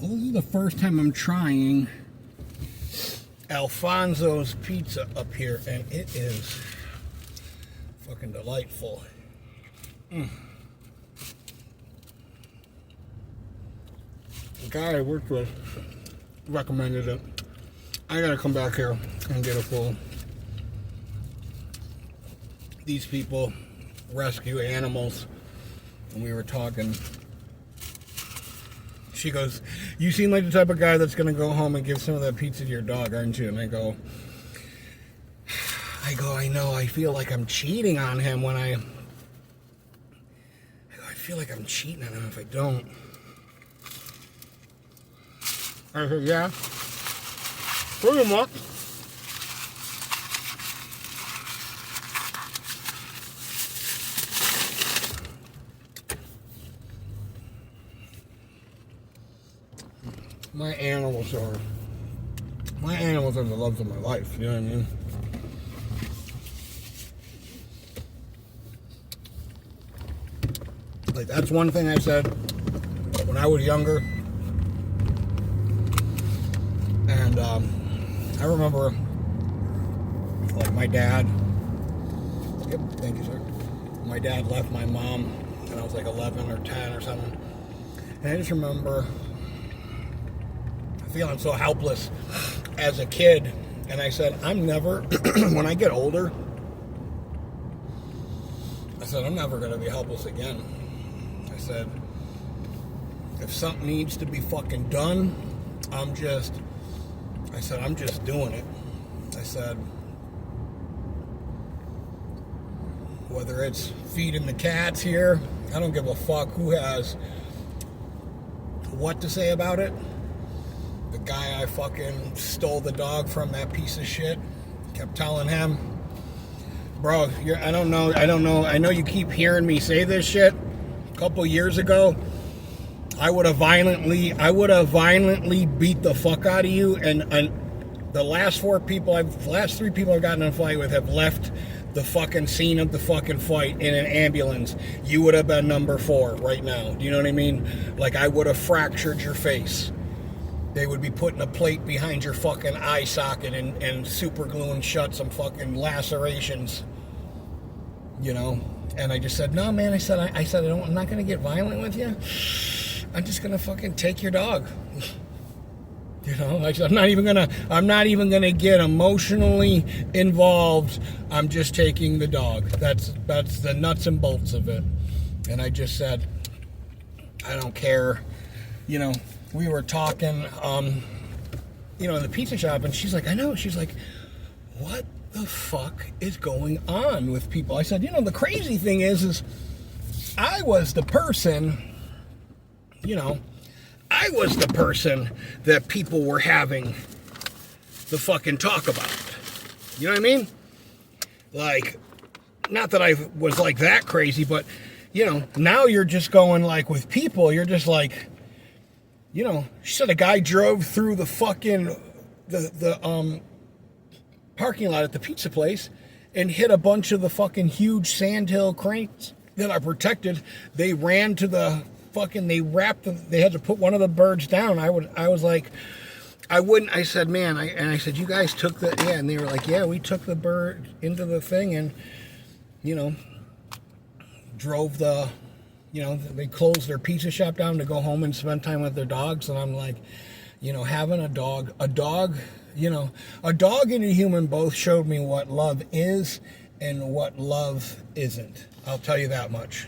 Well, this is the first time I'm trying Alfonso's Pizza up here, and it is fucking delightful. The guy I worked with recommended it. I gotta come back here and get a full. These people rescue animals, and we were talking. She goes, "You seem like the type of guy that's gonna go home and give some of that pizza to your dog, aren't you?" And I go, I know. I feel like I'm cheating on him when I feel like I'm cheating on him if I don't. I said, yeah, pretty much. My animals are the loves of my life, you know what I mean? Like, that's one thing I said when I was younger. And I remember, like, my dad, yep, thank you, sir. My dad left my mom when I was like 11 or 10 or something. And I just remember feeling so helpless as a kid. And I said, I'm never, when I get older, I said, I'm never going to be helpless again. I said, if something needs to be fucking done, I'm just doing it. I said, whether it's feeding the cats here, I don't give a fuck who has what to say about it. The guy I fucking stole the dog from, that piece of shit, kept telling him, bro, I don't know, I know you keep hearing me say this shit. A couple years ago, I would have violently beat the fuck out of you, and the last three people I've gotten in a fight with have left the fucking scene of the fucking fight in an ambulance. You would have been number 4 right now. Do you know what I mean? Like, I would have fractured your face. They would be putting a plate behind your fucking eye socket and super gluing shut some fucking lacerations. You know? And I just said, no, man. I said, I'm not going to get violent with you. I'm just going to fucking take your dog. You know? I said, I'm not even going to get emotionally involved. I'm just taking the dog. That's the nuts and bolts of it. And I just said, I don't care. You know, we were talking, in the pizza shop, and she's like, I know. She's like, what the fuck is going on with people? I said, the crazy thing is I was the person, that people were having the fucking talk about. You know what I mean? Like, not that I was like that crazy, but, now you're just going like with people, you're just like, she said a guy drove through the fucking, the parking lot at the pizza place and hit a bunch of the fucking huge sandhill cranes that are protected. They ran to the fucking, they had to put one of the birds down. I said, man, I said, you guys took and they were like, yeah, we took the bird into the thing and, drove they closed their pizza shop down to go home and spend time with their dogs. And I'm like, having a dog and a human both showed me what love is and what love isn't. I'll tell you that much.